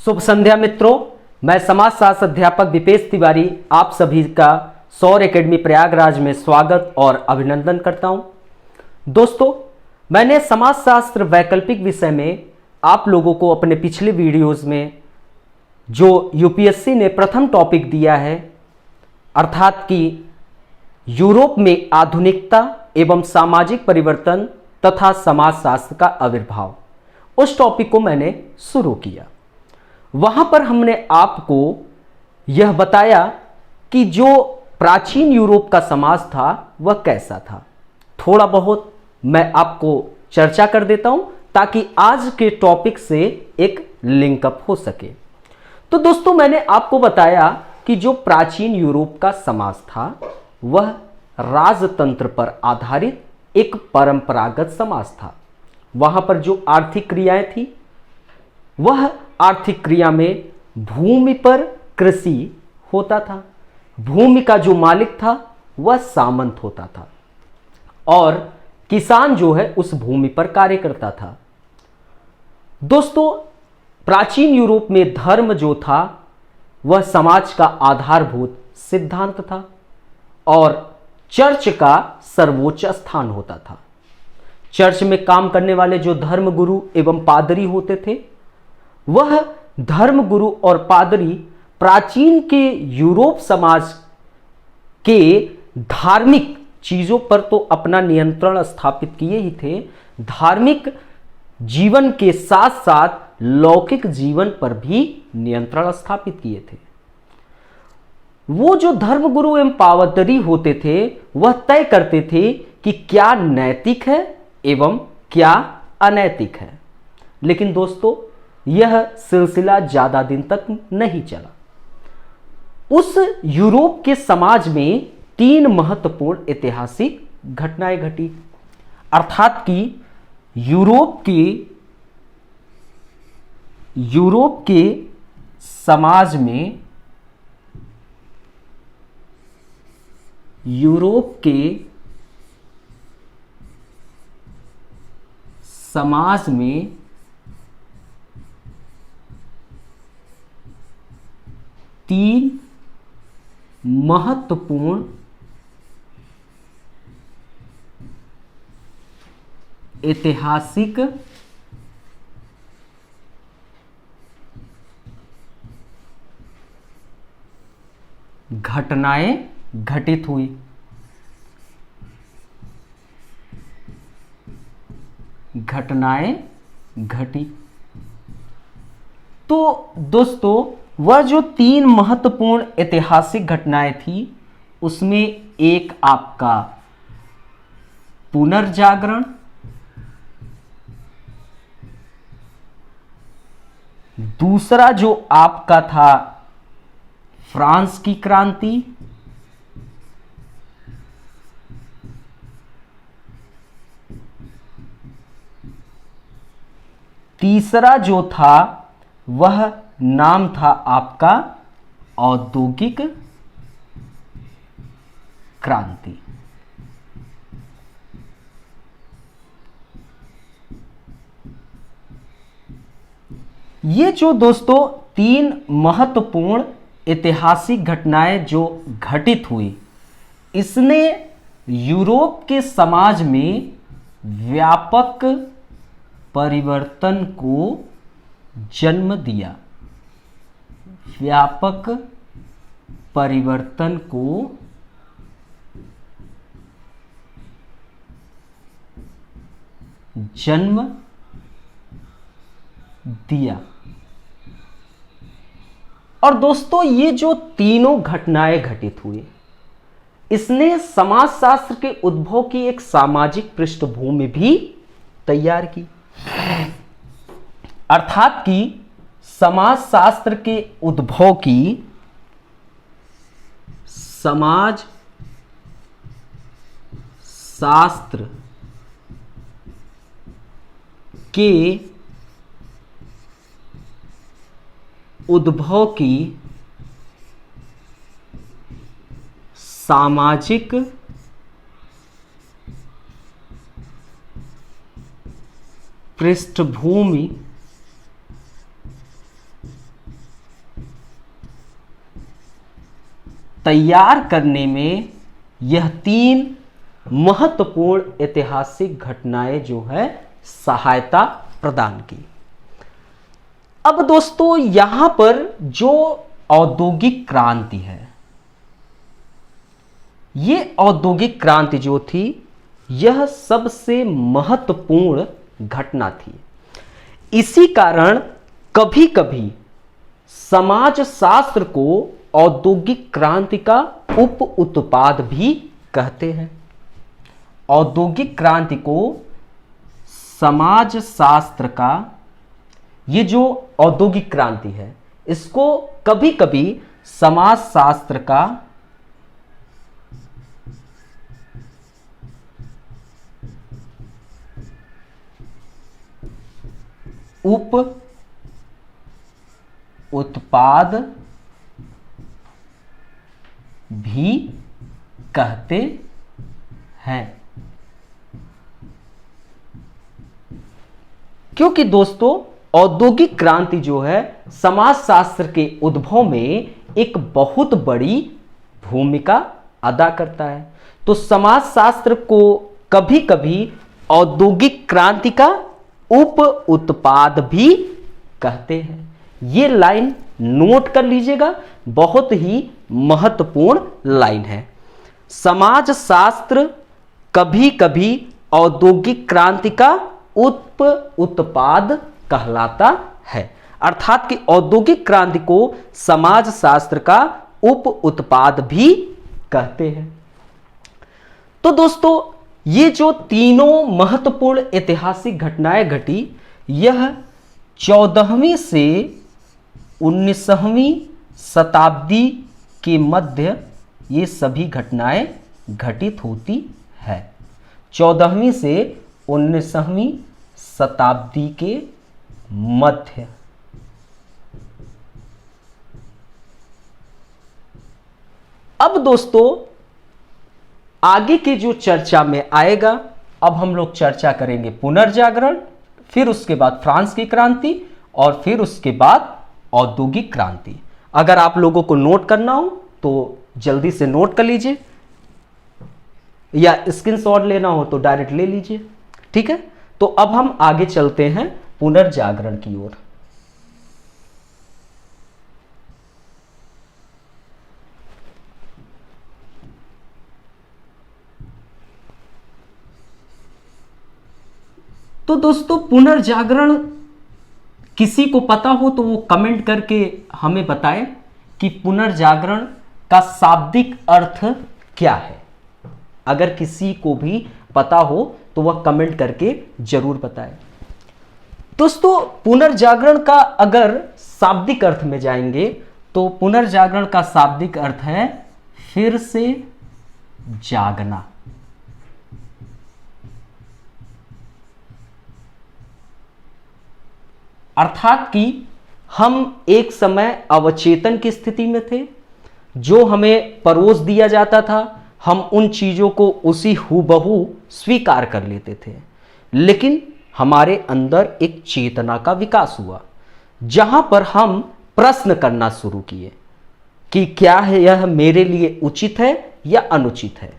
शुभ संध्या मित्रों, मैं समाज शास्त्र अध्यापक दीपेश तिवारी आप सभी का सौर एकेडमी प्रयागराज में स्वागत और अभिनंदन करता हूं। दोस्तों, मैंने समाज शास्त्र वैकल्पिक विषय में आप लोगों को अपने पिछले वीडियोस में जो यूपीएससी ने प्रथम टॉपिक दिया है, अर्थात कि यूरोप में आधुनिकता एवं सामाजिक परिवर्तन तथा समाजशास्त्र का आविर्भाव, उस टॉपिक को मैंने शुरू किया। वहां पर हमने आपको यह बताया कि जो प्राचीन यूरोप का समाज था वह कैसा था। थोड़ा बहुत मैं आपको चर्चा कर देता हूं ताकि आज के टॉपिक से एक लिंकअप हो सके। तो दोस्तों, मैंने आपको बताया कि जो प्राचीन यूरोप का समाज था वह राजतंत्र पर आधारित एक परंपरागत समाज था। वहां पर जो आर्थिक क्रियाएं थी वह आर्थिक क्रिया में भूमि पर कृषि होता था। भूमि का जो मालिक था वह सामंत होता था और किसान जो है उस भूमि पर कार्य करता था। दोस्तों, प्राचीन यूरोप में धर्म जो था वह समाज का आधारभूत सिद्धांत था और चर्च का सर्वोच्च स्थान होता था। चर्च में काम करने वाले जो धर्मगुरु एवं पादरी होते थे, वह धर्मगुरु और पादरी प्राचीन के यूरोप समाज के धार्मिक चीजों पर तो अपना नियंत्रण स्थापित किए ही थे, धार्मिक जीवन के साथ साथ लौकिक जीवन पर भी नियंत्रण स्थापित किए थे। वो जो धर्मगुरु एवं पादरी होते थे वह तय करते थे कि क्या नैतिक है एवं क्या अनैतिक है। लेकिन दोस्तों, यह सिलसिला ज्यादा दिन तक नहीं चला। उस यूरोप के समाज में तीन महत्वपूर्ण ऐतिहासिक घटनाएं घटी, अर्थात कि यूरोप के समाज में तीन महत्वपूर्ण ऐतिहासिक घटनाएं घटित हुई। तो दोस्तों, वह जो तीन महत्वपूर्ण ऐतिहासिक घटनाएं थी उसमें एक आपका पुनर्जागरण, दूसरा जो आपका था फ्रांस की क्रांति, तीसरा जो था वह नाम था आपका औद्योगिक क्रांति। ये जो दोस्तों तीन महत्वपूर्ण ऐतिहासिक घटनाएं जो घटित हुई, इसने यूरोप के समाज में व्यापक परिवर्तन को जन्म दिया। व्यापक परिवर्तन को जन्म दिया। और दोस्तों, ये जो तीनों घटनाएं घटित हुई, इसने समाजशास्त्र के उद्भव की एक सामाजिक पृष्ठभूमि भी तैयार की। अर्थात कि समाजशास्त्र के उद्भव की समाज शास्त्र के उद्भव की सामाजिक पृष्ठभूमि तैयार करने में यह 3 महत्वपूर्ण ऐतिहासिक घटनाएं जो है सहायता प्रदान की। अब दोस्तों यहां पर जो औद्योगिक क्रांति है, ये औद्योगिक क्रांति जो थी यह सबसे महत्वपूर्ण घटना थी। इसी कारण कभी कभी समाज शास्त्र को औद्योगिक क्रांति का उप उत्पाद भी कहते हैं। औद्योगिक क्रांति को समाज शास्त्र का, ये जो औद्योगिक क्रांति है इसको कभी कभी समाज शास्त्र का उप उत्पाद भी कहते हैं। क्योंकि दोस्तों औद्योगिक क्रांति जो है समाजशास्त्र के उद्भव में एक बहुत बड़ी भूमिका अदा करता है। तो समाजशास्त्र को कभी कभी औद्योगिक क्रांति का उप उत्पाद भी कहते हैं। ये लाइन नोट कर लीजिएगा, बहुत ही महत्वपूर्ण लाइन है। समाजशास्त्र कभी कभी औद्योगिक क्रांति का उप उत्पाद कहलाता है, अर्थात कि औद्योगिक क्रांति को समाजशास्त्र का उप उत्पाद भी कहते हैं। तो दोस्तों ये जो तीनों महत्वपूर्ण ऐतिहासिक घटनाएं घटी, यह 14वीं से 19वीं शताब्दी के मध्य ये सभी घटनाएं घटित होती है। 14वीं से 19वीं शताब्दी के मध्य। अब दोस्तों आगे की जो चर्चा में आएगा, अब हम लोग चर्चा करेंगे पुनर्जागरण, फिर उसके बाद फ्रांस की क्रांति और फिर उसके बाद औद्योगिक क्रांति। अगर आप लोगों को नोट करना हो तो जल्दी से नोट कर लीजिए, या स्क्रीनशॉट लेना हो तो डायरेक्ट ले लीजिए। ठीक है, तो अब हम आगे चलते हैं पुनर्जागरण की ओर। तो दोस्तों पुनर्जागरण किसी को पता हो तो वो कमेंट करके हमें बताएं कि पुनर्जागरण का शाब्दिक अर्थ क्या है। अगर किसी को भी पता हो तो वह कमेंट करके जरूर बताएं। दोस्तों पुनर्जागरण का अगर शाब्दिक अर्थ में जाएंगे तो पुनर्जागरण का शाब्दिक अर्थ है फिर से जागना। अर्थात कि हम एक समय अवचेतन की स्थिति में थे, जो हमें परोस दिया जाता था हम उन चीजों को उसी हूबहू स्वीकार कर लेते थे, लेकिन हमारे अंदर एक चेतना का विकास हुआ जहां पर हम प्रश्न करना शुरू किए कि क्या है यह मेरे लिए उचित है या अनुचित है।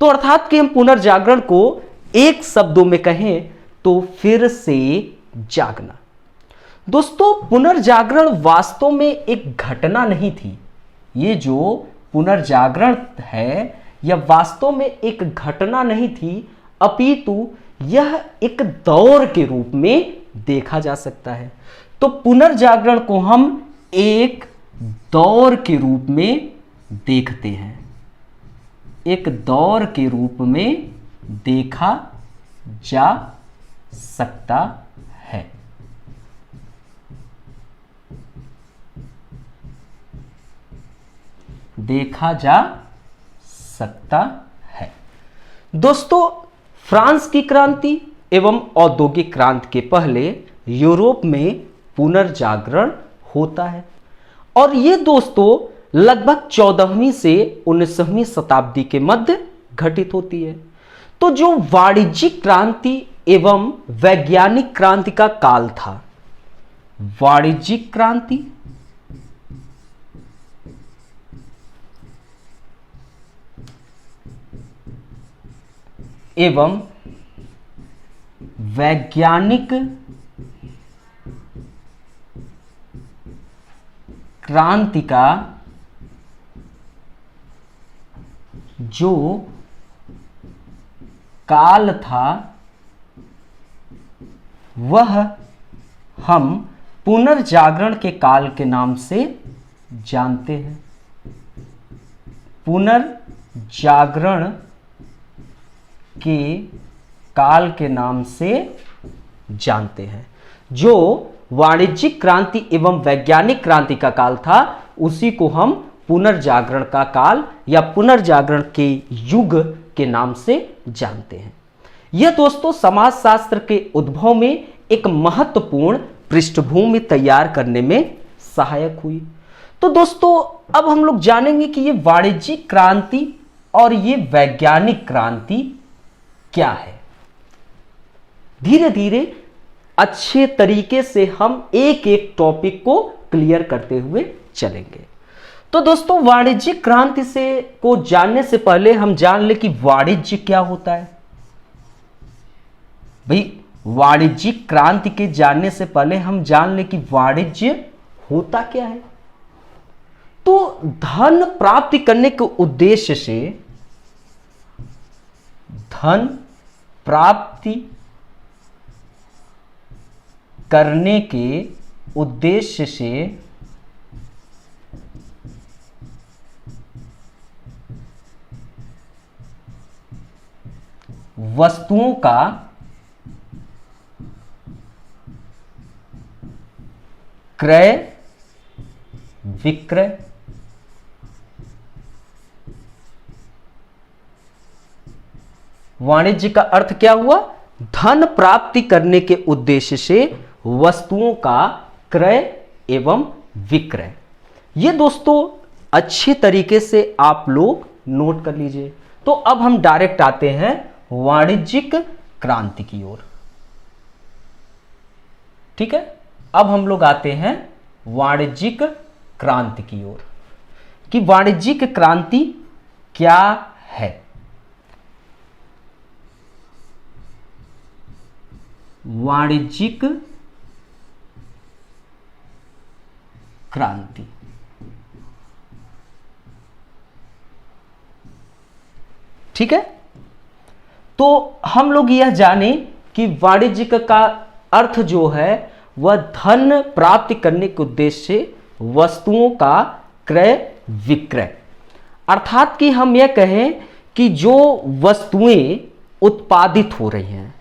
तो अर्थात कि हम पुनर्जागरण को एक शब्दों में कहें तो फिर से जागना। दोस्तों पुनर्जागरण वास्तव में एक घटना नहीं थी। ये जो पुनर्जागरण है यह वास्तव में एक घटना नहीं थी, अपितु यह एक दौर के रूप में देखा जा सकता है। तो पुनर्जागरण को हम एक दौर के रूप में देखते हैं, एक दौर के रूप में देखा जा सकता है। देखा जा सकता है। दोस्तों फ्रांस की क्रांति एवं औद्योगिक क्रांति के पहले यूरोप में पुनर्जागरण होता है और ये दोस्तों लगभग 14वीं से 19वीं शताब्दी के मध्य घटित होती है। तो जो वाणिज्यिक क्रांति एवं वैज्ञानिक क्रांति का काल था, वाणिज्यिक क्रांति एवं वैज्ञानिक क्रांति का जो काल था वह हम पुनर्जागरण के काल के नाम से जानते हैं। पुनर्जागरण के काल के नाम से जानते हैं। जो वाणिज्यिक क्रांति एवं वैज्ञानिक क्रांति का काल था उसी को हम पुनर्जागरण का काल या पुनर्जागरण के युग के नाम से जानते हैं। यह दोस्तों समाजशास्त्र के उद्भव में एक महत्वपूर्ण पृष्ठभूमि तैयार करने में सहायक हुई। तो दोस्तों अब हम लोग जानेंगे कि ये वाणिज्यिक क्रांति और ये वैज्ञानिक क्रांति क्या है। धीरे धीरे अच्छे तरीके से हम एक एक टॉपिक को क्लियर करते हुए चलेंगे। तो दोस्तों वाणिज्यिक क्रांति से को जानने से पहले हम जान ले कि वाणिज्य क्या होता है। भाई वाणिज्यिक क्रांति के जानने से पहले हम जान ले कि वाणिज्य होता क्या है। तो धन प्राप्ति करने के उद्देश्य से, धन प्राप्ति करने के उद्देश्य से वस्तुओं का क्रय विक्रय, वाणिज्य का अर्थ क्या हुआ? धन प्राप्ति करने के उद्देश्य से वस्तुओं का क्रय एवं विक्रय। ये दोस्तों अच्छे तरीके से आप लोग नोट कर लीजिए। तो अब हम डायरेक्ट आते हैं वाणिज्यिक क्रांति की ओर। ठीक है, अब हम लोग आते हैं वाणिज्यिक क्रांति की ओर कि वाणिज्यिक क्रांति क्या है। वाणिज्यिक क्रांति ठीक है। तो हम लोग यह जाने कि वाणिज्यिक का अर्थ जो है वह धन प्राप्ति करने के उद्देश्य से वस्तुओं का क्रय विक्रय, अर्थात कि हम यह कहें कि जो वस्तुएं उत्पादित हो रही हैं,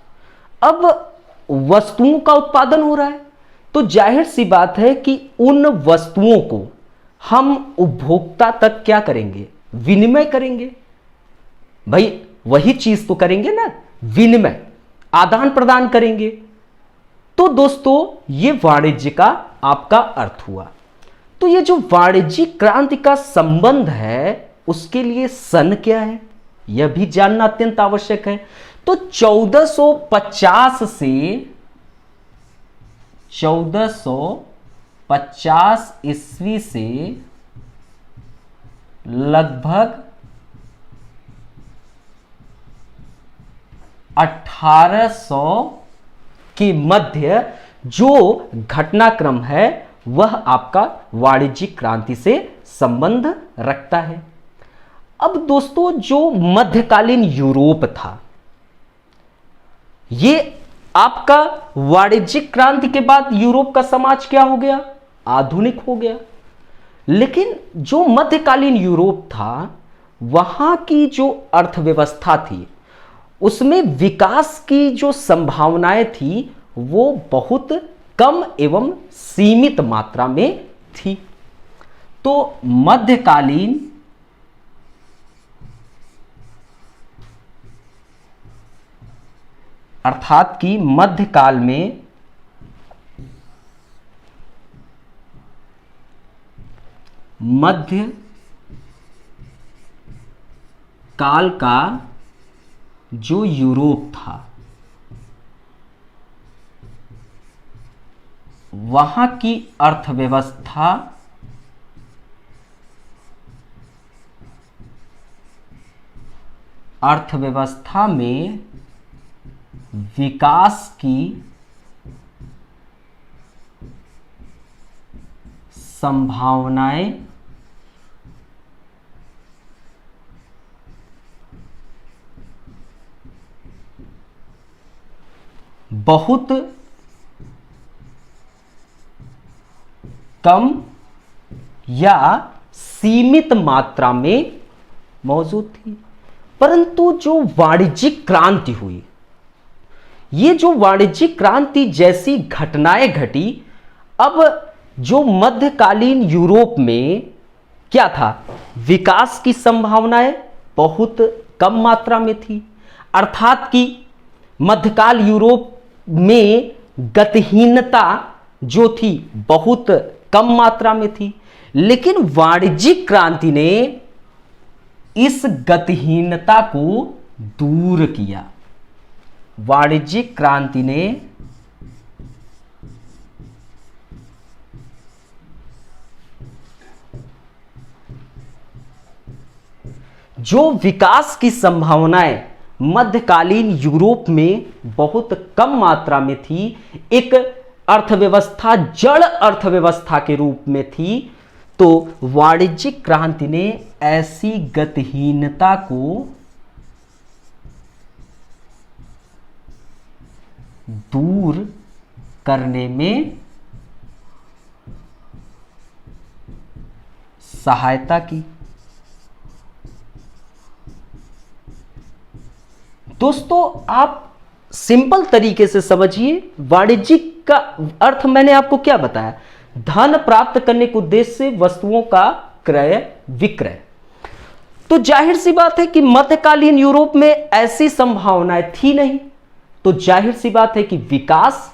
अब वस्तुओं का उत्पादन हो रहा है तो जाहिर सी बात है कि उन वस्तुओं को हम उपभोक्ता तक क्या करेंगे? विनिमय करेंगे। भाई वही चीज तो करेंगे ना, विनिमय, आदान प्रदान करेंगे। तो दोस्तों ये वाणिज्य का आपका अर्थ हुआ। तो ये जो वाणिज्यिक क्रांति का संबंध है उसके लिए सन क्या है यह भी जानना अत्यंत आवश्यक है। तो 1450 से 1450 ईस्वी से लगभग 1800 के मध्य जो घटनाक्रम है वह आपका वाणिज्यिक क्रांति से संबंध रखता है। अब दोस्तों जो मध्यकालीन यूरोप था, ये आपका वाणिज्यिक क्रांति के बाद यूरोप का समाज क्या हो गया? आधुनिक हो गया। लेकिन जो मध्यकालीन यूरोप था वहां की जो अर्थव्यवस्था थी उसमें विकास की जो संभावनाएं थी वो बहुत कम एवं सीमित मात्रा में थी। तो मध्यकालीन अर्थात कि मध्यकाल में मध्य काल का जो यूरोप था वहां की अर्थव्यवस्था अर्थव्यवस्था में विकास की संभावनाएं बहुत कम या सीमित मात्रा में मौजूद थी। परंतु जो वाणिज्यिक क्रांति हुई, ये जो वाणिज्यिक क्रांति जैसी घटनाएं घटी, अब जो मध्यकालीन यूरोप में क्या था, विकास की संभावनाएं बहुत कम मात्रा में थी। अर्थात कि मध्यकाल यूरोप में गतिहीनता जो थी बहुत कम मात्रा में थी, लेकिन वाणिज्यिक क्रांति ने इस गतिहीनता को दूर किया। वाणिज्यिक क्रांति ने जो विकास की संभावनाएं मध्यकालीन यूरोप में बहुत कम मात्रा में थी, एक अर्थव्यवस्था जड़ अर्थव्यवस्था के रूप में थी, तो वाणिज्यिक क्रांति ने ऐसी गतिहीनता को दूर करने में सहायता की। दोस्तों, आप सिंपल तरीके से समझिए, वाणिज्यिक का अर्थ मैंने आपको क्या बताया, धन प्राप्त करने के उद्देश्य से वस्तुओं का क्रय विक्रय। तो जाहिर सी बात है कि मध्यकालीन यूरोप में ऐसी संभावनाएं थी नहीं, तो जाहिर सी बात है कि विकास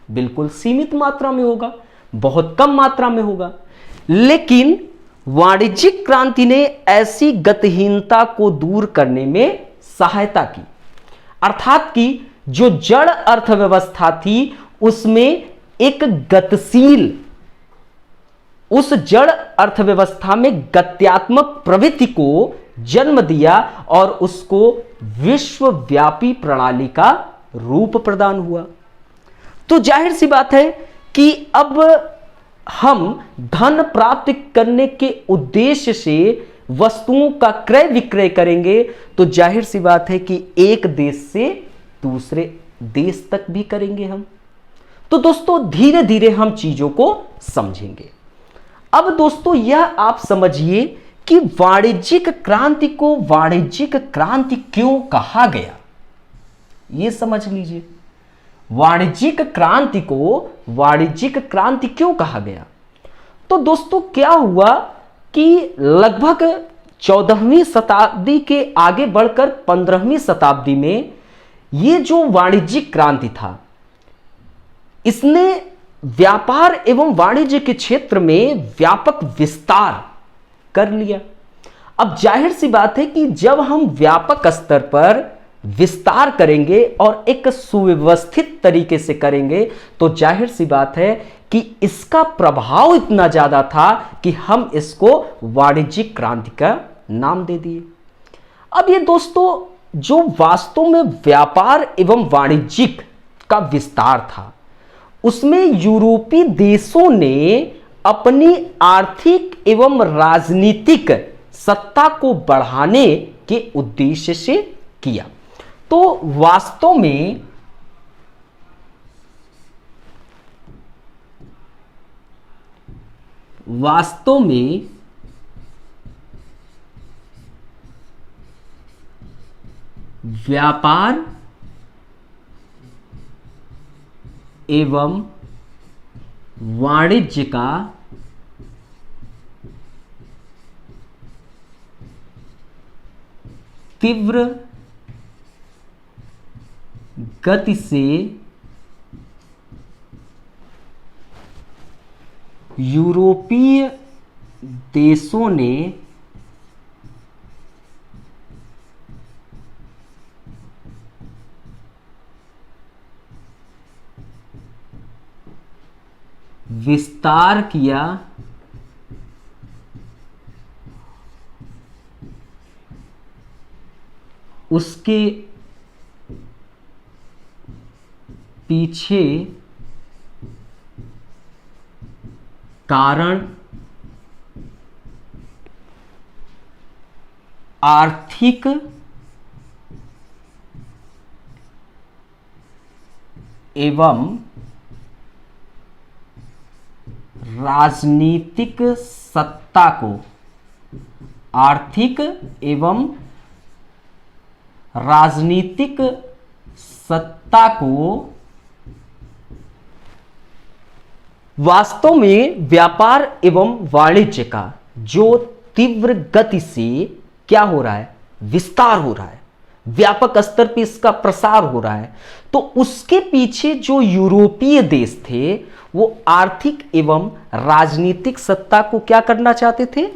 बिल्कुल सीमित मात्रा में होगा, बहुत कम मात्रा में होगा। लेकिन वाणिज्यिक क्रांति ने ऐसी गतिहीनता को दूर करने में सहायता की। अर्थात कि जो जड़ अर्थव्यवस्था थी उसमें एक गतिशील, उस जड़ अर्थव्यवस्था में गत्यात्मक प्रवृत्ति को जन्म दिया और उसको विश्वव्यापी प्रणाली का रूप प्रदान हुआ। तो जाहिर सी बात है कि अब हम धन प्राप्त करने के उद्देश्य से वस्तुओं का क्रय विक्रय करेंगे, तो जाहिर सी बात है कि एक देश से दूसरे देश तक भी करेंगे हम। तो दोस्तों, धीरे धीरे हम चीजों को समझेंगे। अब दोस्तों, यह आप समझिए कि वाणिज्यिक क्रांति को वाणिज्यिक क्रांति क्यों कहा गया, यह समझ लीजिए। वाणिज्यिक क्रांति को वाणिज्यिक क्रांति क्यों कहा गया? तो दोस्तों, क्या हुआ कि लगभग 14वीं शताब्दी के आगे बढ़कर 15वीं शताब्दी में ये जो वाणिज्यिक क्रांति था, इसने व्यापार एवं वाणिज्य के क्षेत्र में व्यापक विस्तार कर लिया। अब जाहिर सी बात है कि जब हम व्यापक स्तर पर विस्तार करेंगे और एक सुव्यवस्थित तरीके से करेंगे, तो जाहिर सी बात है कि इसका प्रभाव इतना ज्यादा था कि हम इसको वाणिज्यिक क्रांति का नाम दे दिए। अब ये दोस्तों, जो वास्तव में व्यापार एवं वाणिज्यिक का विस्तार था, उसमें यूरोपीय देशों ने अपनी आर्थिक एवं राजनीतिक सत्ता को बढ़ाने के उद्देश्य से किया। तो वास्तव में व्यापार एवं वाणिज्य का तीव्र गति से यूरोपीय देशों ने विस्तार किया उसके पीछे कारण आर्थिक एवं राजनीतिक सत्ता को, आर्थिक एवं राजनीतिक सत्ता को वास्तव में व्यापार एवं वाणिज्य का जो तीव्र गति से क्या हो रहा है, विस्तार हो रहा है, व्यापक स्तर पर इसका प्रसार हो रहा है, तो उसके पीछे जो यूरोपीय देश थे वो आर्थिक एवं राजनीतिक सत्ता को क्या करना चाहते थे,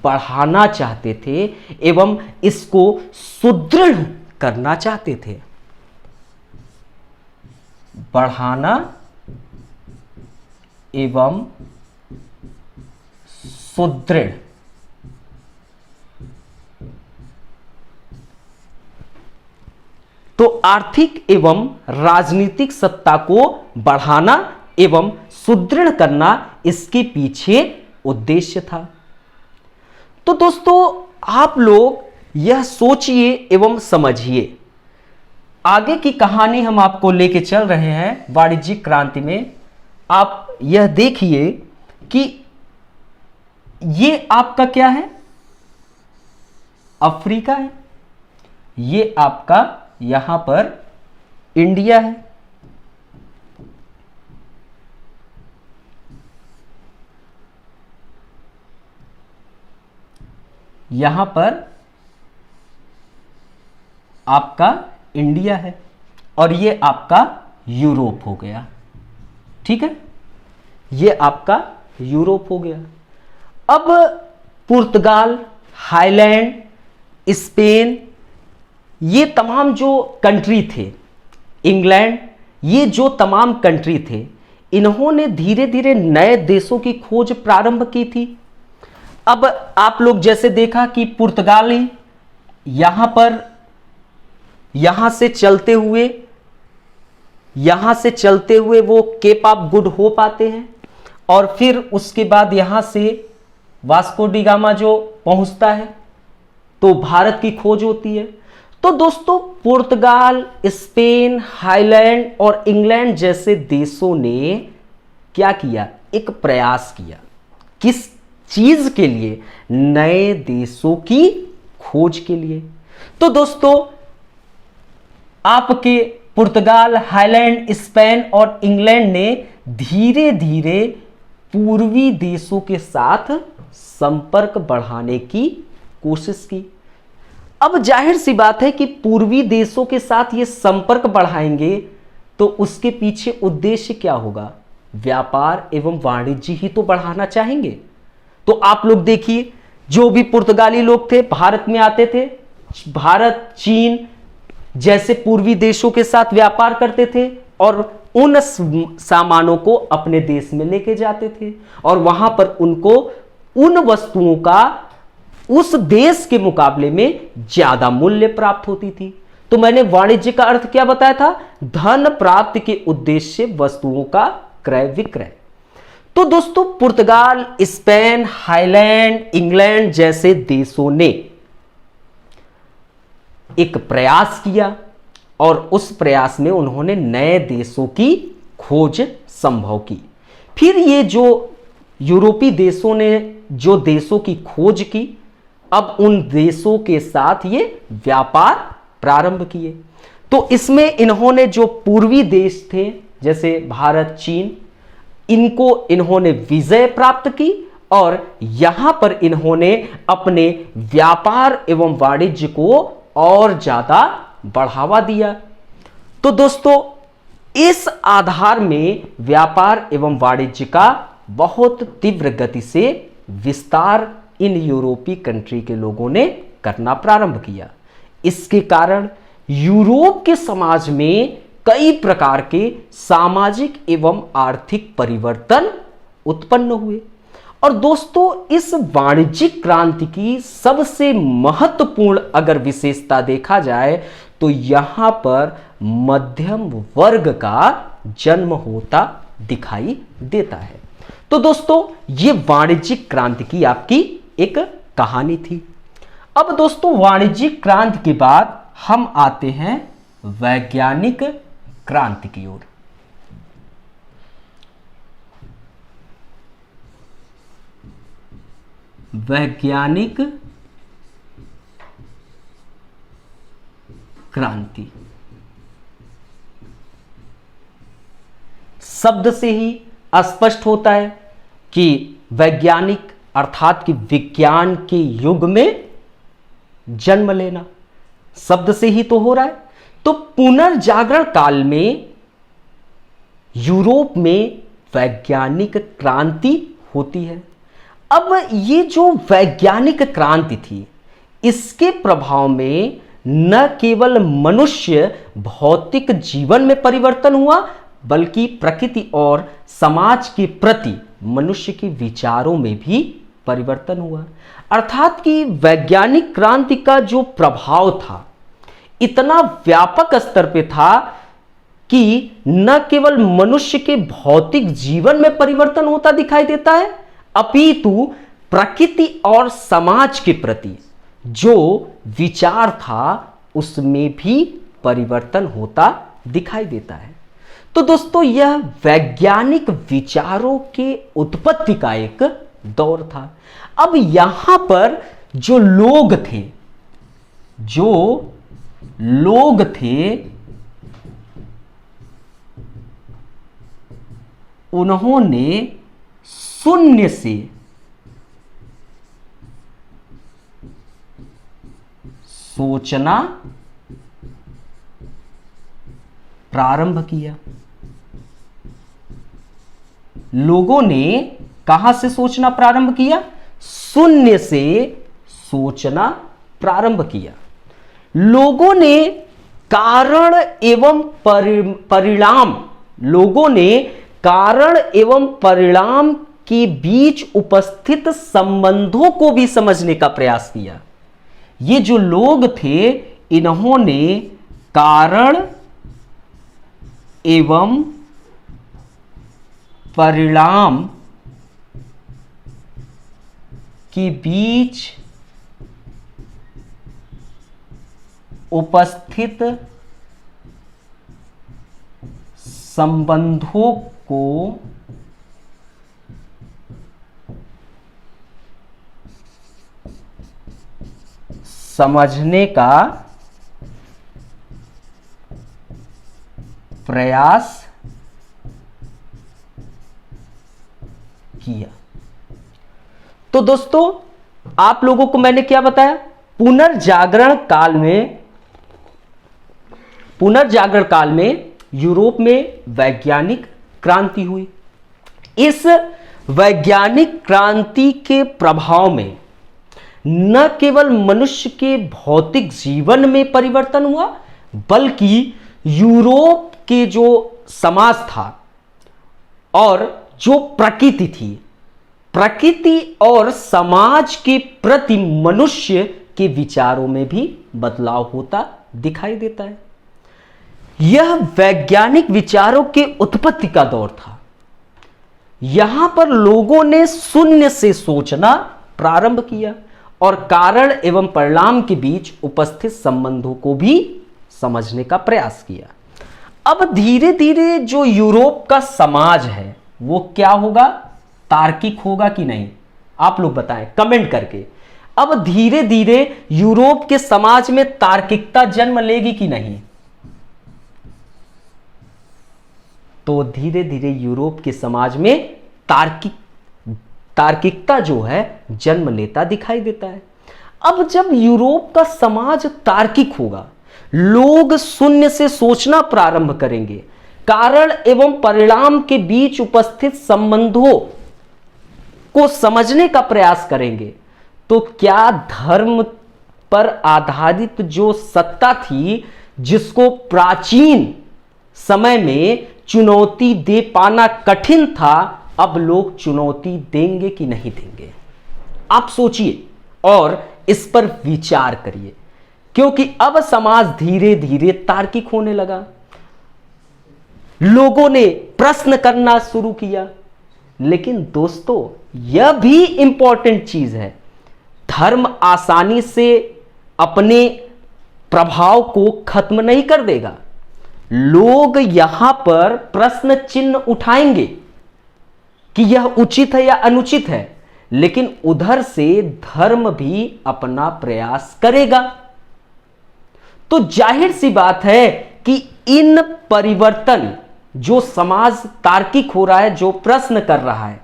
बढ़ाना चाहते थे एवं इसको सुदृढ़ करना चाहते थे, बढ़ाना एवं सुदृढ़। तो आर्थिक एवं राजनीतिक सत्ता को बढ़ाना एवं सुदृढ़ करना इसके पीछे उद्देश्य था। तो दोस्तों आप लोग यह सोचिए एवं समझिए, आगे की कहानी हम आपको लेके चल रहे हैं वाणिज्यिक क्रांति में। आप यह देखिए कि ये आपका क्या है, अफ्रीका है, ये आपका यहां पर इंडिया है, यहां पर आपका इंडिया है और ये आपका यूरोप हो गया। ठीक है, ये आपका यूरोप हो गया। अब पुर्तगाल, हाईलैंड, स्पेन, ये तमाम जो कंट्री थे, इंग्लैंड, ये जो तमाम कंट्री थे, इन्होंने धीरे धीरे नए देशों की खोज प्रारंभ की थी। अब आप लोग जैसे देखा कि पुर्तगाली यहां पर यहां से चलते हुए वो केप ऑफ गुड होप आते हैं और फिर उसके बाद यहां से वास्को डी गामा जो पहुंचता है तो भारत की खोज होती है। तो दोस्तों पुर्तगाल, स्पेन, हाईलैंड और इंग्लैंड जैसे देशों ने क्या किया, एक प्रयास किया, किस चीज के लिए, नए देशों की खोज के लिए। तो दोस्तों आपके पुर्तगाल, हाईलैंड, स्पेन और इंग्लैंड ने धीरे धीरे पूर्वी देशों के साथ संपर्क बढ़ाने की कोशिश की। अब जाहिर सी बात है कि पूर्वी देशों के साथ ये संपर्क बढ़ाएंगे तो उसके पीछे उद्देश्य क्या होगा, व्यापार एवं वाणिज्य ही तो बढ़ाना चाहेंगे। तो आप लोग देखिए जो भी पुर्तगाली लोग थे भारत में आते थे, भारत, चीन जैसे पूर्वी देशों के साथ व्यापार करते थे और उन सामानों को अपने देश में लेके जाते थे और वहां पर उनको उन वस्तुओं का उस देश के मुकाबले में ज्यादा मूल्य प्राप्त होती थी। तो मैंने वाणिज्य का अर्थ क्या बताया था, धन प्राप्ति के उद्देश्य वस्तुओं का क्रय विक्रय। तो दोस्तों पुर्तगाल, स्पेन, हाईलैंड, इंग्लैंड जैसे देशों ने एक प्रयास किया और उस प्रयास में उन्होंने नए देशों की खोज संभव की। फिर ये जो यूरोपीय देशों ने जो देशों की खोज की, अब उन देशों के साथ ये व्यापार प्रारंभ किए। तो इसमें इन्होंने जो पूर्वी देश थे जैसे भारत, चीन, इन्होंने विजय प्राप्त की और यहां पर इन्होंने अपने व्यापार एवं वाणिज्य को और ज्यादा बढ़ावा दिया। तो दोस्तों इस आधार में व्यापार एवं वाणिज्य का बहुत तीव्र गति से विस्तार इन यूरोपीय कंट्री के लोगों ने करना प्रारंभ किया। इसके कारण यूरोप के समाज में कई प्रकार के सामाजिक एवं आर्थिक परिवर्तन उत्पन्न हुए और दोस्तों इस वाणिज्यिक क्रांति की सबसे महत्वपूर्ण अगर विशेषता देखा जाए तो यहां पर मध्यम वर्ग का जन्म होता दिखाई देता है। तो दोस्तों ये वाणिज्यिक क्रांति की आपकी एक कहानी थी। अब दोस्तों वाणिज्यिक क्रांति के बाद हम आते हैं वैज्ञानिक क्रांति की ओर। वैज्ञानिक क्रांति शब्द से ही स्पष्ट होता है कि वैज्ञानिक अर्थात कि विज्ञान के युग में जन्म लेना शब्द से ही तो हो रहा है। तो पुनर्जागरण काल में यूरोप में वैज्ञानिक क्रांति होती है। अब ये जो वैज्ञानिक क्रांति थी इसके प्रभाव में न केवल मनुष्य भौतिक जीवन में परिवर्तन हुआ बल्कि प्रकृति और समाज के प्रति मनुष्य के विचारों में भी परिवर्तन हुआ। अर्थात कि वैज्ञानिक क्रांति का जो प्रभाव था इतना व्यापक स्तर पे था कि न केवल मनुष्य के भौतिक जीवन में परिवर्तन होता दिखाई देता है अपितु प्रकृति और समाज के प्रति जो विचार था उसमें भी परिवर्तन होता दिखाई देता है। तो दोस्तों यह वैज्ञानिक विचारों के उत्पत्ति का एक दौर था। अब यहां पर जो लोग थे उन्होंने शून्य से सोचना प्रारंभ किया। लोगों ने कहां से सोचना प्रारंभ किया? शून्य से सोचना प्रारंभ किया। लोगों ने कारण एवं परिणाम के बीच उपस्थित संबंधों को भी समझने का प्रयास किया। ये जो लोग थे इन्होंने कारण एवं परिणाम के बीच उपस्थित संबंधों को समझने का प्रयास किया। तो दोस्तों आप लोगों को मैंने क्या बताया? पुनर्जागरण काल में यूरोप में वैज्ञानिक क्रांति हुई। इस वैज्ञानिक क्रांति के प्रभाव में न केवल मनुष्य के भौतिक जीवन में परिवर्तन हुआ बल्कि यूरोप के जो समाज था और जो प्रकृति थी, प्रकृति और समाज के प्रति मनुष्य के विचारों में भी बदलाव होता दिखाई देता है। यह वैज्ञानिक विचारों के उत्पत्ति का दौर था। यहां पर लोगों ने शून्य से सोचना प्रारंभ किया और कारण एवं परिणाम के बीच उपस्थित संबंधों को भी समझने का प्रयास किया। अब धीरे धीरे जो यूरोप का समाज है वो क्या होगा? तार्किक होगा कि नहीं? आप लोग बताएं कमेंट करके। अब धीरे धीरे यूरोप के समाज में तार्किकता जन्म लेगी कि नहीं? तो धीरे धीरे यूरोप के समाज में तार्किकता जो है जन्म लेता दिखाई देता है। अब जब यूरोप का समाज तार्किक होगा, लोग शून्य से सोचना प्रारंभ करेंगे, कारण एवं परिणाम के बीच उपस्थित संबंधों को समझने का प्रयास करेंगे, तो क्या धर्म पर आधारित जो सत्ता थी जिसको प्राचीन समय में चुनौती दे पाना कठिन था, अब लोग चुनौती देंगे कि नहीं देंगे? आप सोचिए और इस पर विचार करिए, क्योंकि अब समाज धीरे धीरे तार्किक होने लगा। लोगों ने प्रश्न करना शुरू किया। लेकिन दोस्तों, यह भी इंपॉर्टेंट चीज है, धर्म आसानी से अपने प्रभाव को खत्म नहीं कर देगा। लोग यहां पर प्रश्न चिन्ह उठाएंगे कि यह उचित है या अनुचित है, लेकिन उधर से धर्म भी अपना प्रयास करेगा। तो जाहिर सी बात है कि इन परिवर्तन, जो समाज तार्किक हो रहा है, जो प्रश्न कर रहा है,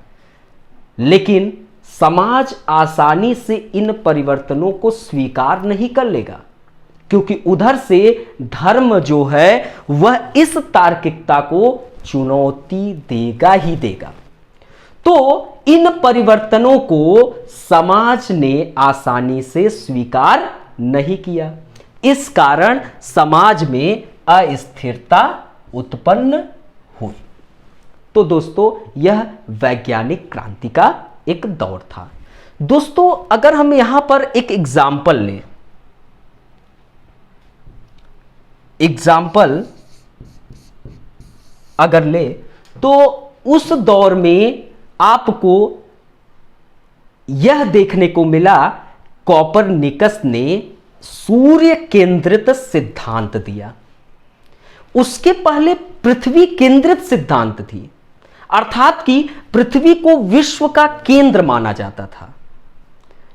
लेकिन समाज आसानी से इन परिवर्तनों को स्वीकार नहीं कर लेगा, क्योंकि उधर से धर्म जो है वह इस तार्किकता को चुनौती देगा ही देगा। तो इन परिवर्तनों को समाज ने आसानी से स्वीकार नहीं किया। इस कारण समाज में अस्थिरता उत्पन्न हुई। तो दोस्तों, यह वैज्ञानिक क्रांति का एक दौर था। दोस्तों, अगर हम यहां पर एक एग्जाम्पल अगर ले, तो उस दौर में आपको यह देखने को मिला, कोपरनिकस ने सूर्य केंद्रित सिद्धांत दिया। उसके पहले पृथ्वी केंद्रित सिद्धांत थी, अर्थात कि पृथ्वी को विश्व का केंद्र माना जाता था।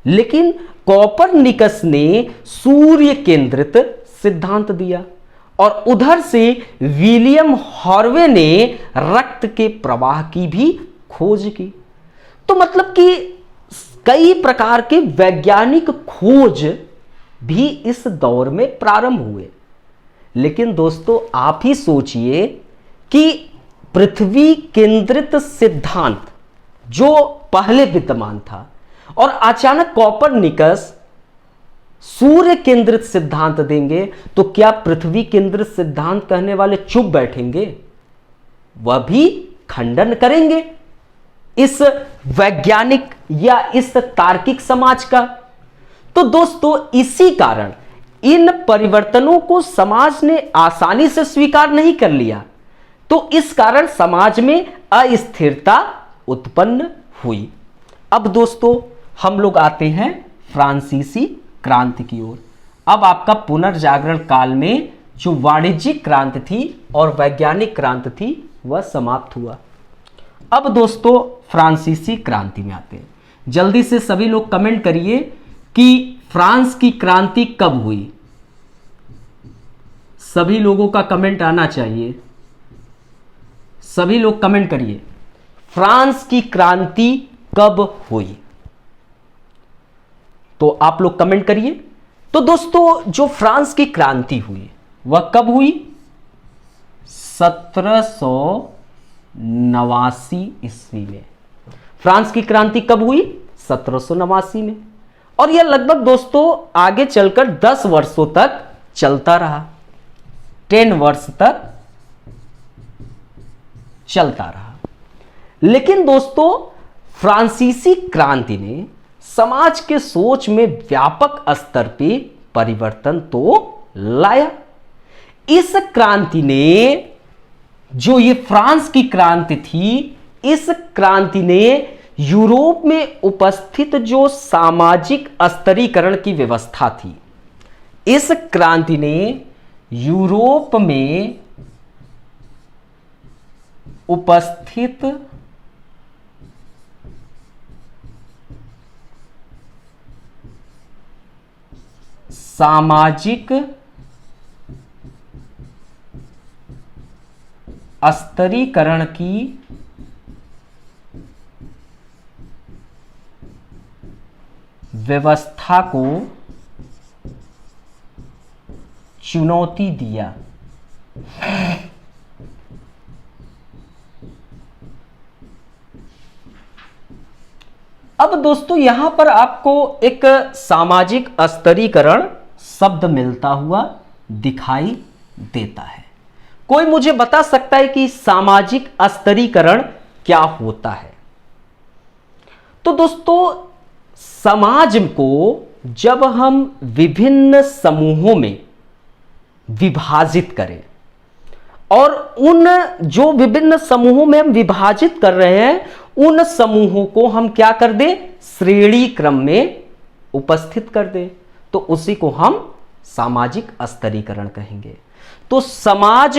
लेकिन कोपरनिकस ने सूर्य केंद्रित सिद्धांत दिया और उधर से विलियम हार्वे ने रक्त के प्रवाह की भी खोज की। तो मतलब कि कई प्रकार के वैज्ञानिक खोज भी इस दौर में प्रारंभ हुए। लेकिन दोस्तों, आप ही सोचिए कि पृथ्वी केंद्रित सिद्धांत जो पहले विद्यमान था और अचानक कोपरनिकस सूर्य केंद्रित सिद्धांत देंगे, तो क्या पृथ्वी केंद्रित सिद्धांत कहने वाले चुप बैठेंगे? वह भी खंडन करेंगे इस वैज्ञानिक या इस तार्किक समाज का। तो दोस्तों, इसी कारण इन परिवर्तनों को समाज ने आसानी से स्वीकार नहीं कर लिया। तो इस कारण समाज में अस्थिरता उत्पन्न हुई। अब दोस्तों, हम लोग आते हैं फ्रांसीसी क्रांति की ओर। अब आपका पुनर्जागरण काल में जो वाणिज्यिक क्रांति थी और वैज्ञानिक क्रांति थी, वह समाप्त हुआ। अब दोस्तों, फ्रांसीसी क्रांति में आते हैं। जल्दी से सभी लोग कमेंट करिए कि फ्रांस की क्रांति कब हुई। सभी लोगों का कमेंट आना चाहिए। सभी लोग कमेंट करिए, फ्रांस की क्रांति कब हुई। तो आप लोग कमेंट करिए। तो दोस्तों, जो फ्रांस की क्रांति हुई वह कब हुई? 1789 ईस्वी में। फ्रांस की क्रांति कब हुई? 1789 में। और यह लगभग दोस्तों आगे चलकर 10 वर्षों तक चलता रहा, 10 वर्ष तक चलता रहा। लेकिन दोस्तों, फ्रांसीसी क्रांति ने समाज के सोच में व्यापक स्तर पे परिवर्तन तो लाया। इस क्रांति ने, जो ये फ्रांस की क्रांति थी, इस क्रांति ने यूरोप में उपस्थित जो सामाजिक स्तरीकरण की व्यवस्था थी, इस क्रांति ने यूरोप में उपस्थित सामाजिक स्तरीकरण की व्यवस्था को चुनौती दिया। अब दोस्तों, यहां पर आपको एक सामाजिक स्तरीकरण शब्द मिलता हुआ दिखाई देता है। कोई मुझे बता सकता है कि सामाजिक स्तरीकरण क्या होता है। तो दोस्तों, समाज को जब हम विभिन्न समूहों में विभाजित करें और उन जो विभिन्न समूहों में हम विभाजित कर रहे हैं उन समूहों को हम क्या कर दें, श्रेणी क्रम में उपस्थित कर दें, तो उसी को हम सामाजिक स्तरीकरण कहेंगे। तो समाज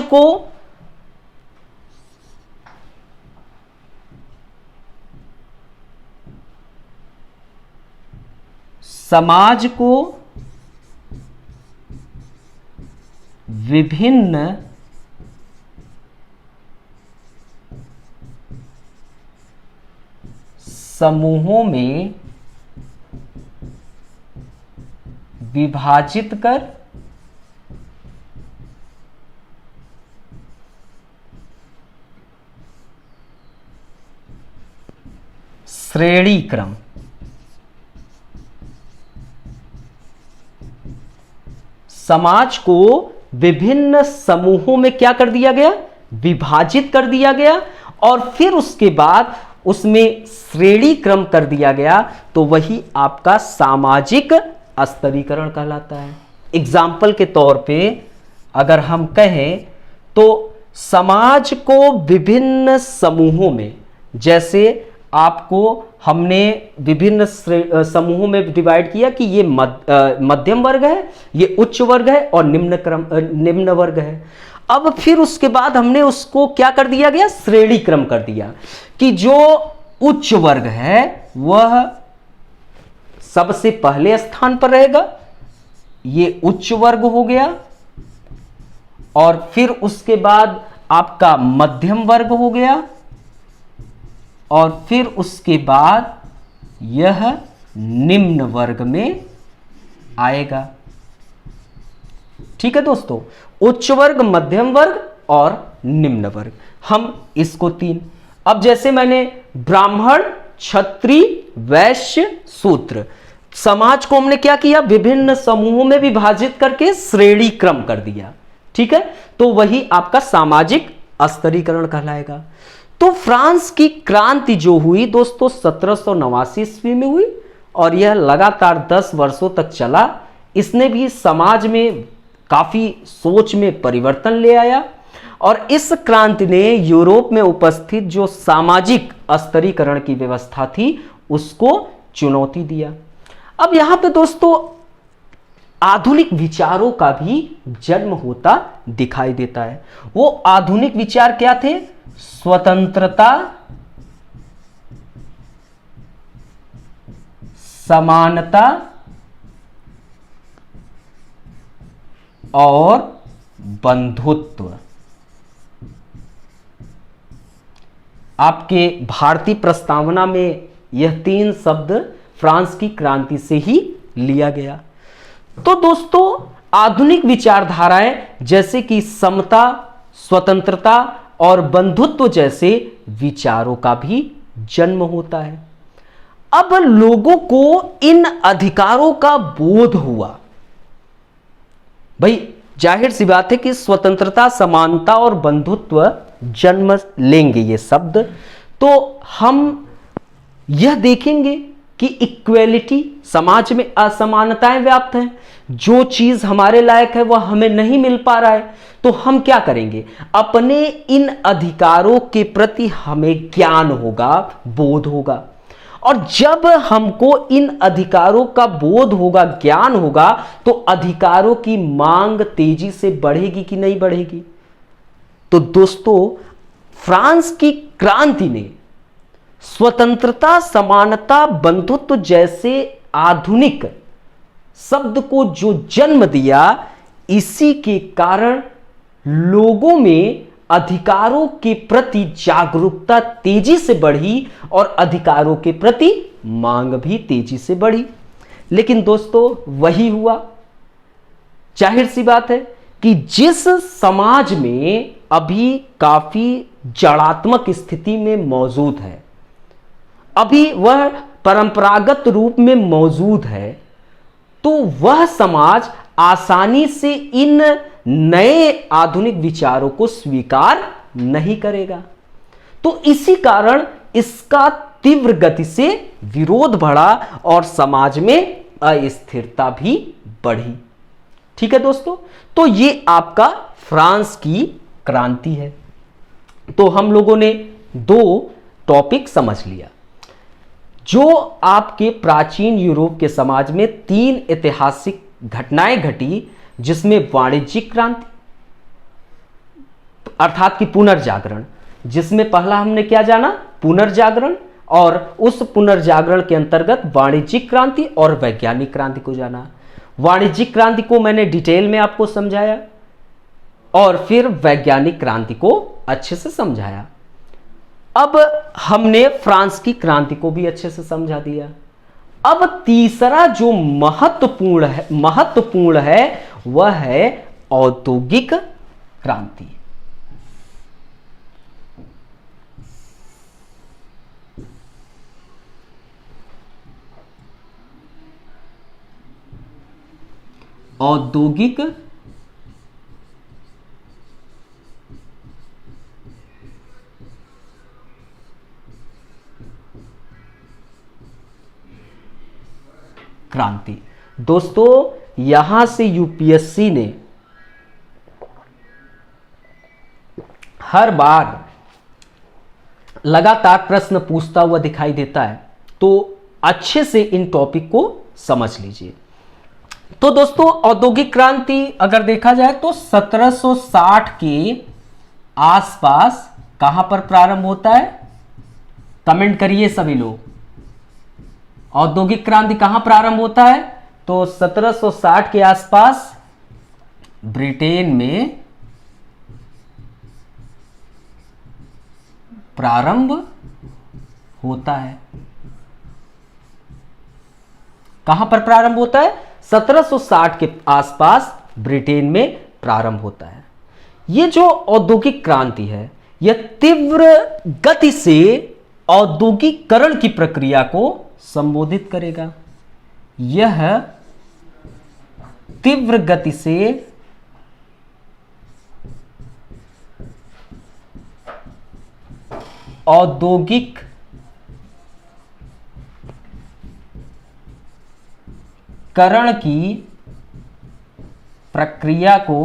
को विभिन्न समूहों में विभाजित कर श्रेणी क्रम समाज को विभिन्न समूहों में क्या कर दिया गया, विभाजित कर दिया गया और फिर उसके बाद उसमें श्रेणी क्रम कर दिया गया, तो वही आपका सामाजिक स्तरीकरण कहलाता है। एग्जाम्पल के तौर पे अगर हम कहें तो समाज को विभिन्न समूहों में, जैसे आपको हमने विभिन्न समूहों में डिवाइड किया कि ये मध्यम वर्ग है, ये उच्च वर्ग है और निम्न वर्ग है। अब फिर उसके बाद हमने उसको क्या कर दिया गया, श्रेणी क्रम कर दिया कि जो उच्च वर्ग है वह सबसे पहले स्थान पर रहेगा, ये उच्च वर्ग हो गया, और फिर उसके बाद आपका मध्यम वर्ग हो गया, और फिर उसके बाद यह निम्न वर्ग में आएगा। ठीक है दोस्तों, उच्च वर्ग, मध्यम वर्ग और निम्न वर्ग, हम इसको तीन। अब जैसे मैंने ब्राह्मण, क्षत्रिय, वैश्य, शूद्र, समाज को हमने क्या किया, विभिन्न समूहों में विभाजित करके श्रेणी क्रम कर दिया। ठीक है, तो वही आपका सामाजिक स्तरीकरण कहलाएगा। तो फ्रांस की क्रांति जो हुई दोस्तों 1789 ईस्वी में हुई और यह लगातार 10 वर्षों तक चला। इसने भी समाज में काफी सोच में परिवर्तन ले आया और इस क्रांति ने यूरोप में उपस्थित जो सामाजिक स्तरीकरण की व्यवस्था थी उसको चुनौती दिया। अब यहां पे दोस्तों आधुनिक विचारों का भी जन्म होता दिखाई देता है। वो आधुनिक विचार क्या थे, स्वतंत्रता, समानता और बंधुत्व। आपके भारतीय प्रस्तावना में यह तीन शब्द फ्रांस की क्रांति से ही लिया गया। तो दोस्तों आधुनिक विचारधाराएं जैसे कि समता, स्वतंत्रता और बंधुत्व जैसे विचारों का भी जन्म होता है। अब लोगों को इन अधिकारों का बोध हुआ। भाई जाहिर सी बात है कि स्वतंत्रता, समानता और बंधुत्व जन्म लेंगे ये शब्द, तो हम यह देखेंगे कि इक्वेलिटी, समाज में असमानताएं व्याप्त हैं, जो चीज हमारे लायक है वह हमें नहीं मिल पा रहा है, तो हम क्या करेंगे, अपने इन अधिकारों के प्रति हमें ज्ञान होगा, बोध होगा। और जब हमको इन अधिकारों का बोध होगा, ज्ञान होगा, तो अधिकारों की मांग तेजी से बढ़ेगी कि नहीं बढ़ेगी। तो दोस्तों फ्रांस की क्रांति ने स्वतंत्रता, समानता, बंधुत्व जैसे आधुनिक शब्द को जो जन्म दिया, इसी के कारण लोगों में अधिकारों के प्रति जागरूकता तेजी से बढ़ी और अधिकारों के प्रति मांग भी तेजी से बढ़ी। लेकिन दोस्तों वही हुआ, जाहिर सी बात है कि जिस समाज में अभी काफी जड़ात्मक स्थिति में मौजूद है, अभी वह परंपरागत रूप में मौजूद है, तो वह समाज आसानी से इन नए आधुनिक विचारों को स्वीकार नहीं करेगा। तो इसी कारण इसका तीव्र गति से विरोध बढ़ा और समाज में अस्थिरता भी बढ़ी। ठीक है दोस्तों, तो ये आपका फ्रांस की क्रांति है। तो हम लोगों ने दो टॉपिक समझ लिया। जो आपके प्राचीन यूरोप के समाज में तीन ऐतिहासिक घटनाएं घटी, जिसमें वाणिज्यिक क्रांति अर्थात कि पुनर्जागरण, जिसमें पहला हमने क्या जाना, पुनर्जागरण, और उस पुनर्जागरण के अंतर्गत वाणिज्यिक क्रांति और वैज्ञानिक क्रांति को जाना। वाणिज्यिक क्रांति को मैंने डिटेल में आपको समझाया और फिर वैज्ञानिक क्रांति को अच्छे से समझाया। अब हमने फ्रांस की क्रांति को भी अच्छे से समझा दिया। अब तीसरा जो महत्वपूर्ण है वह है औद्योगिक क्रांति। औद्योगिक क्रांति। दोस्तों यहां से यूपीएससी ने हर बार लगातार प्रश्न पूछता हुआ दिखाई देता है, तो अच्छे से इन टॉपिक को समझ लीजिए। तो दोस्तों औद्योगिक क्रांति अगर देखा जाए तो 1760 के आसपास कहां पर प्रारंभ होता है, कमेंट करिए सभी लोग। औद्योगिक क्रांति कहां प्रारंभ होता है, तो 1760 के आसपास ब्रिटेन में प्रारंभ होता है। कहां पर प्रारंभ होता है, 1760 के आसपास ब्रिटेन में प्रारंभ होता है। यह जो औद्योगिक क्रांति है यह तीव्र गति से औद्योगिकरण की प्रक्रिया को संबोधित करेगा। यह तीव्र गति से औद्योगिक करण की प्रक्रिया को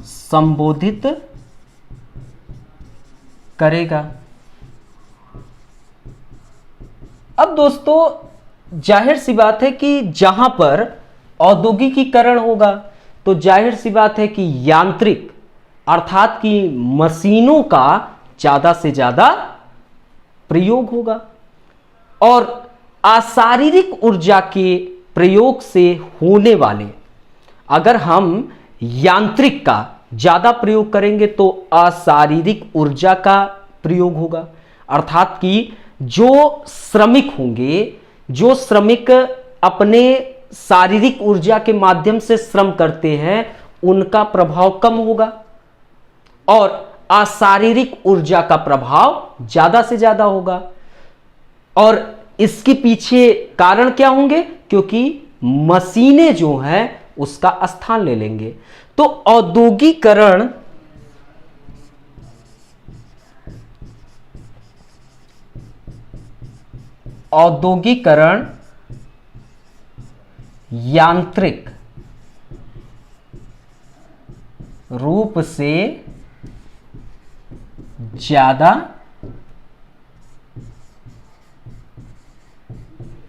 संबोधित करेगा। अब दोस्तों जाहिर सी बात है कि जहां पर औद्योगिकीकरण होगा तो जाहिर सी बात है कि यांत्रिक अर्थात कि मशीनों का ज्यादा से ज्यादा प्रयोग होगा और अशारीरिक ऊर्जा के प्रयोग से होने वाले, अगर हम यांत्रिक का ज्यादा प्रयोग करेंगे तो अशारीरिक ऊर्जा का प्रयोग होगा। अर्थात कि जो श्रमिक होंगे, जो श्रमिक अपने शारीरिक ऊर्जा के माध्यम से श्रम करते हैं, उनका प्रभाव कम होगा और अशारीरिक ऊर्जा का प्रभाव ज्यादा से ज्यादा होगा। और इसके पीछे कारण क्या होंगे, क्योंकि मशीनें जो हैं उसका स्थान ले लेंगे। तो औद्योगिकरण यांत्रिक रूप से ज्यादा,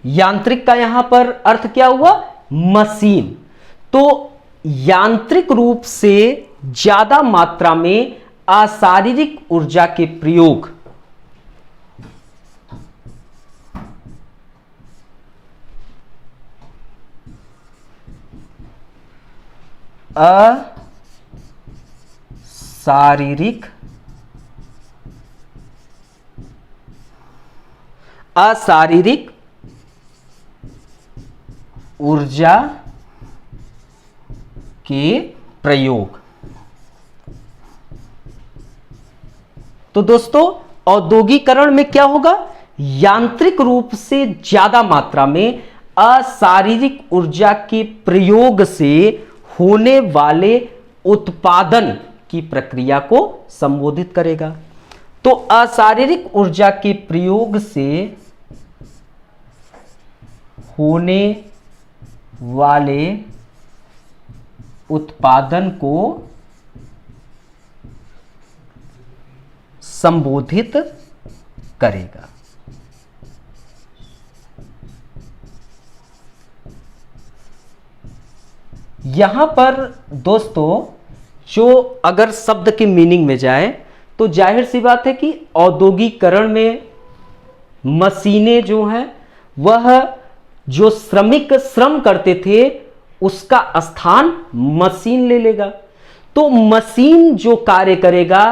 यांत्रिक का यहां पर अर्थ क्या हुआ, मशीन। तो यांत्रिक रूप से ज्यादा मात्रा में अशारीरिक ऊर्जा के प्रयोग अशारीरिक ऊर्जा के प्रयोग। तो दोस्तों औद्योगिकरण में क्या होगा, यांत्रिक रूप से ज्यादा मात्रा में अशारीरिक ऊर्जा के प्रयोग से होने वाले उत्पादन की प्रक्रिया को संबोधित करेगा। तो अशारीरिक ऊर्जा के प्रयोग से होने वाले उत्पादन को संबोधित करेगा। यहां पर दोस्तों जो अगर शब्द की मीनिंग में जाए तो जाहिर सी बात है कि औद्योगिकरण में मशीनें जो हैं वह जो श्रमिक श्रम करते थे उसका स्थान मशीन ले लेगा। तो मशीन जो कार्य करेगा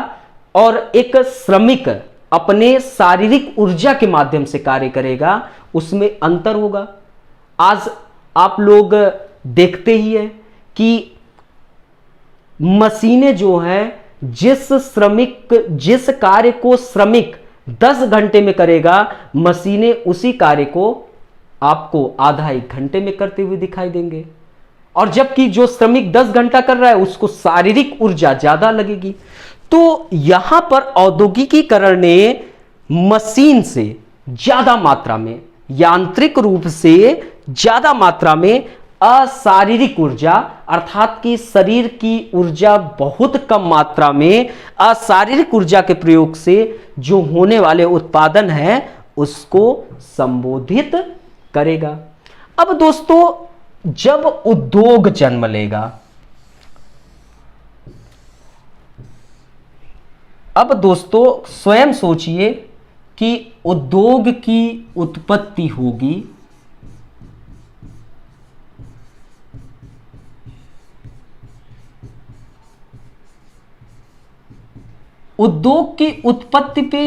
और एक श्रमिक अपने शारीरिक ऊर्जा के माध्यम से कार्य करेगा, उसमें अंतर होगा। आज आप लोग देखते ही हैं कि मशीनें जो हैं जिस कार्य को श्रमिक 10 घंटे में करेगा, मशीनें उसी कार्य को आपको आधा 1 घंटे में करते हुए दिखाई देंगे। और जबकि जो श्रमिक 10 घंटा कर रहा है उसको शारीरिक ऊर्जा ज्यादा लगेगी। तो यहां पर औद्योगिकीकरण ने मशीन से ज्यादा मात्रा में, यांत्रिक रूप से ज्यादा मात्रा में अशारीरिक ऊर्जा अर्थात कि शरीर की ऊर्जा बहुत कम मात्रा में अशारीरिक ऊर्जा के प्रयोग से जो होने वाले उत्पादन है उसको संबोधित करेगा। अब दोस्तों जब उद्योग जन्म लेगा, अब दोस्तों स्वयं सोचिए कि उद्योग की उत्पत्ति होगी उद्योग की उत्पत्ति पे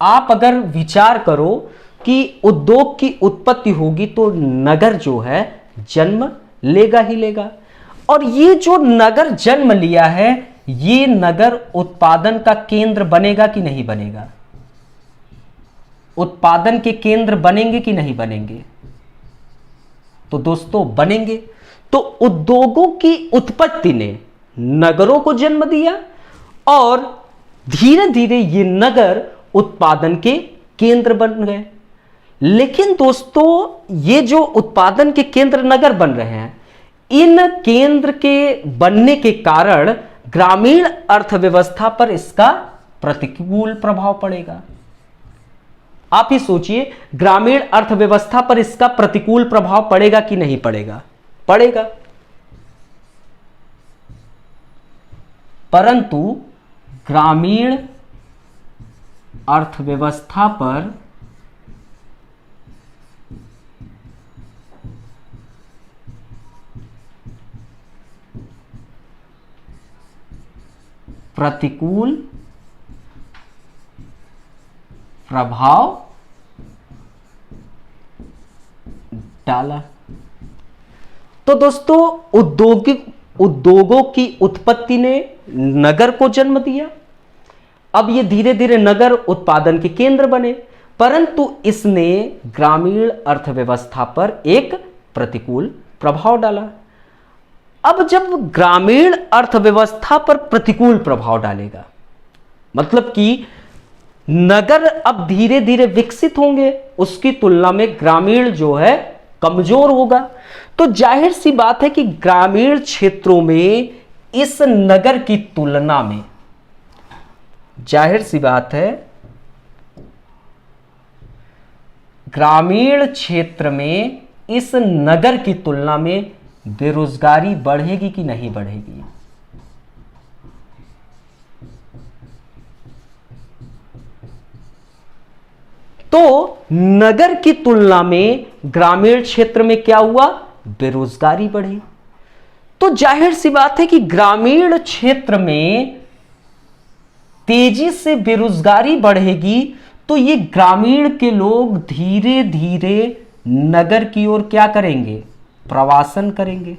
आप अगर विचार करो कि उद्योग की उत्पत्ति होगी तो नगर जो है जन्म लेगा ही लेगा। और ये जो नगर जन्म लिया है, ये नगर उत्पादन का केंद्र बनेगा कि नहीं बनेगा? उत्पादन के केंद्र बनेंगे कि नहीं बनेंगे? तो दोस्तों बनेंगे। तो उद्योगों की उत्पत्ति ने नगरों को जन्म दिया और धीरे धीरे ये नगर उत्पादन के केंद्र बन गए। लेकिन दोस्तों ये जो उत्पादन के केंद्र नगर बन रहे हैं, इन केंद्र के बनने के कारण ग्रामीण अर्थव्यवस्था पर इसका प्रतिकूल प्रभाव पड़ेगा। आप ही सोचिए, ग्रामीण अर्थव्यवस्था पर इसका प्रतिकूल प्रभाव पड़ेगा कि नहीं पड़ेगा? पड़ेगा। परंतु ग्रामीण अर्थव्यवस्था पर प्रतिकूल प्रभाव डाला। तो दोस्तों उद्योगों की उत्पत्ति ने नगर को जन्म दिया। अब ये धीरे धीरे नगर उत्पादन के केंद्र बने, परंतु इसने ग्रामीण अर्थव्यवस्था पर एक प्रतिकूल प्रभाव डाला। अब जब ग्रामीण अर्थव्यवस्था पर प्रतिकूल प्रभाव डालेगा, मतलब कि नगर अब धीरे धीरे विकसित होंगे, उसकी तुलना में ग्रामीण जो है कमजोर होगा। तो जाहिर सी बात है कि ग्रामीण क्षेत्रों में इस नगर की तुलना में, जाहिर सी बात है ग्रामीण क्षेत्र में इस नगर की तुलना में बेरोजगारी बढ़ेगी कि नहीं बढ़ेगी? तो नगर की तुलना में ग्रामीण क्षेत्र में क्या हुआ? बेरोजगारी बढ़ी। तो जाहिर सी बात है कि ग्रामीण क्षेत्र में तेजी से बेरोजगारी बढ़ेगी, तो ये ग्रामीण के लोग धीरे धीरे नगर की ओर क्या करेंगे? प्रवासन करेंगे।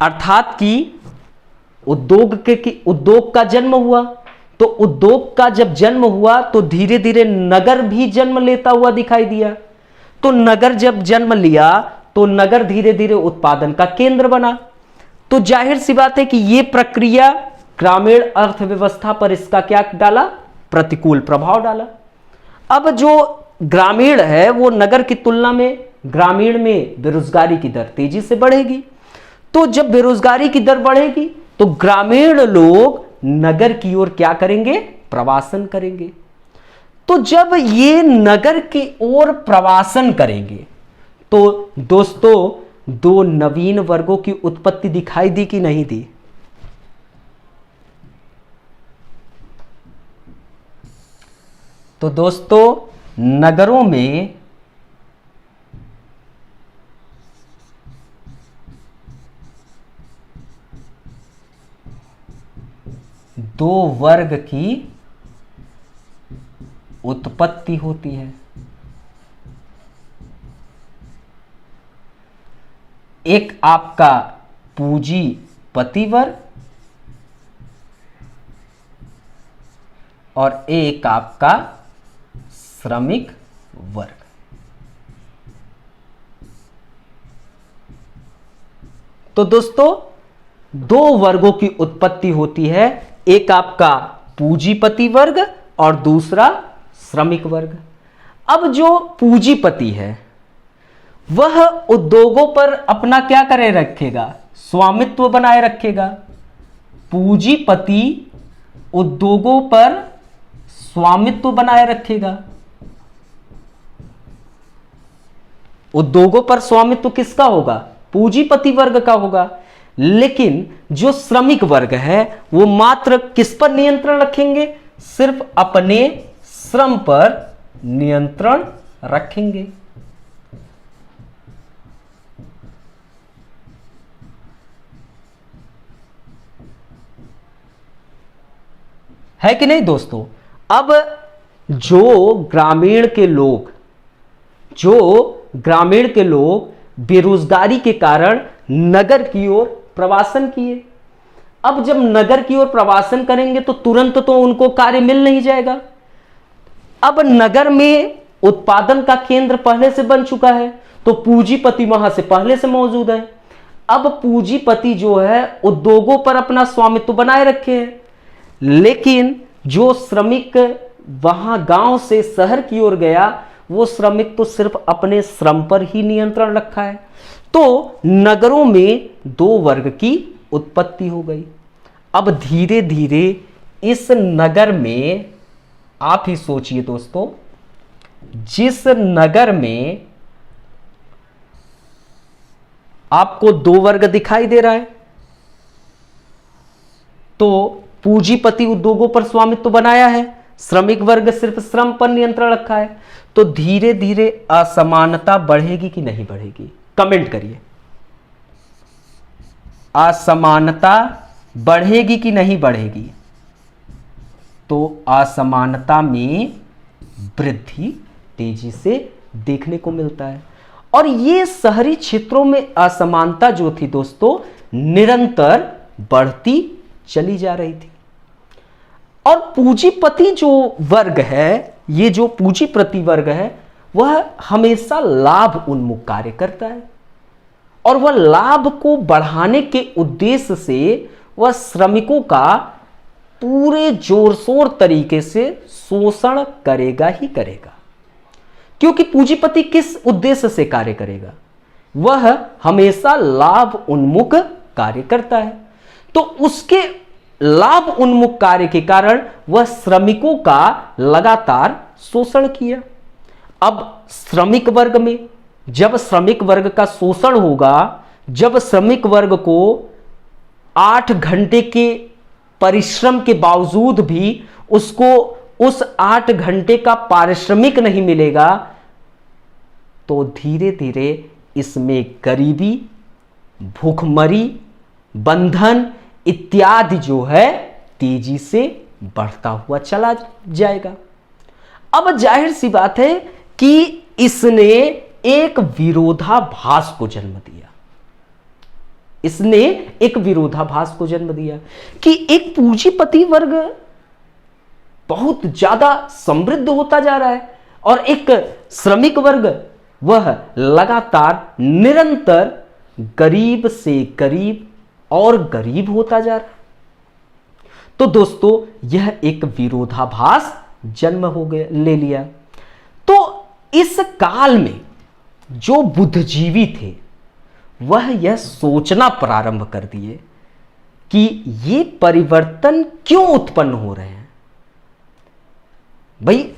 अर्थात कि उद्योग का जन्म हुआ, तो उद्योग का जब जन्म हुआ तो धीरे धीरे नगर भी जन्म लेता हुआ दिखाई दिया। तो नगर जब जन्म लिया तो नगर धीरे धीरे उत्पादन का केंद्र बना। तो जाहिर सी बात है कि यह प्रक्रिया ग्रामीण अर्थव्यवस्था पर इसका क्या डाला, प्रतिकूल प्रभाव डाला। अब जो ग्रामीण है वो नगर की तुलना में ग्रामीण में बेरोजगारी की दर तेजी से बढ़ेगी। तो जब बेरोजगारी की दर बढ़ेगी तो ग्रामीण लोग नगर की ओर क्या करेंगे, प्रवासन करेंगे। तो जब ये नगर की ओर प्रवासन करेंगे तो दोस्तों दो नवीन वर्गों की उत्पत्ति दिखाई दी कि नहीं दी। तो दोस्तों नगरों में दो वर्ग की उत्पत्ति होती है। एक आपका पूंजीपति वर्ग और एक आपका श्रमिक वर्ग। तो दोस्तों दो वर्गों की उत्पत्ति होती है, एक आपका पूंजीपति वर्ग और दूसरा श्रमिक वर्ग। अब जो पूंजीपति है वह उद्योगों पर अपना क्या करे रखेगा, स्वामित्व बनाए रखेगा। पूंजीपति उद्योगों पर स्वामित्व बनाए रखेगा। उद्योगों पर स्वामित्व किसका होगा, पूंजीपति वर्ग का होगा। लेकिन जो श्रमिक वर्ग है वो मात्र किस पर नियंत्रण रखेंगे, सिर्फ अपने श्रम पर नियंत्रण रखेंगे। है कि नहीं दोस्तों। अब जो ग्रामीण के लोग बेरोजगारी के कारण नगर की ओर प्रवासन किए। अब जब नगर की ओर प्रवासन करेंगे तो तुरंत तो उनको कार्य मिल नहीं जाएगा। अब नगर में उत्पादन का केंद्र पहले से बन चुका है तो पूंजीपति वहां से पहले से मौजूद है। अब पूंजीपति जो है उद्योगों पर अपना स्वामित्व बनाए रखे हैं, लेकिन जो श्रमिक वहां गांव से शहर की ओर गया वो श्रमिक तो सिर्फ अपने श्रम पर ही नियंत्रण रखा है। तो नगरों में दो वर्ग की उत्पत्ति हो गई। अब धीरे धीरे इस नगर में, आप ही सोचिए दोस्तों, जिस नगर में आपको दो वर्ग दिखाई दे रहा है तो पूंजीपति उद्योगों पर स्वामित्व बनाया है, श्रमिक वर्ग सिर्फ श्रम पर नियंत्रण रखा है, तो धीरे धीरे असमानता बढ़ेगी कि नहीं बढ़ेगी, कमेंट करिए। असमानता बढ़ेगी कि नहीं बढ़ेगी। तो असमानता में वृद्धि तेजी से देखने को मिलता है। और ये शहरी क्षेत्रों में असमानता जो थी दोस्तों निरंतर बढ़ती चली जा रही थी। और पूंजीपति जो वर्ग है, ये जो पूंजीपति वर्ग है वह हमेशा लाभ उन्मुख कार्य करता है और वह लाभ को बढ़ाने के उद्देश्य से वह श्रमिकों का पूरे जोर शोर तरीके से शोषण करेगा ही करेगा। क्योंकि पूंजीपति किस उद्देश्य से कार्य करेगा, वह हमेशा लाभ उन्मुख कार्य करता है। तो उसके लाभ उन्मुख कार्य के कारण वह श्रमिकों का लगातार शोषण किया। अब श्रमिक वर्ग में जब श्रमिक वर्ग का शोषण होगा, जब श्रमिक वर्ग को 8 घंटे के परिश्रम के बावजूद भी उसको उस 8 घंटे का पारिश्रमिक नहीं मिलेगा, तो धीरे धीरे इसमें गरीबी, भूखमरी, बंधन इत्यादि जो है तेजी से बढ़ता हुआ चला जाएगा। अब जाहिर सी बात है कि इसने एक विरोधाभास को जन्म दिया। इसने एक विरोधाभास को जन्म दिया कि एक पूंजीपति वर्ग बहुत ज्यादा समृद्ध होता जा रहा है और एक श्रमिक वर्ग वह लगातार निरंतर गरीब से गरीब और गरीब होता जा रहा है। तो दोस्तों यह एक विरोधाभास जन्म हो गया ले लिया। तो इस काल में जो बुद्धिजीवी थे वह यह सोचना प्रारंभ कर दिए कि ये परिवर्तन क्यों उत्पन्न हो रहे हैं। भाई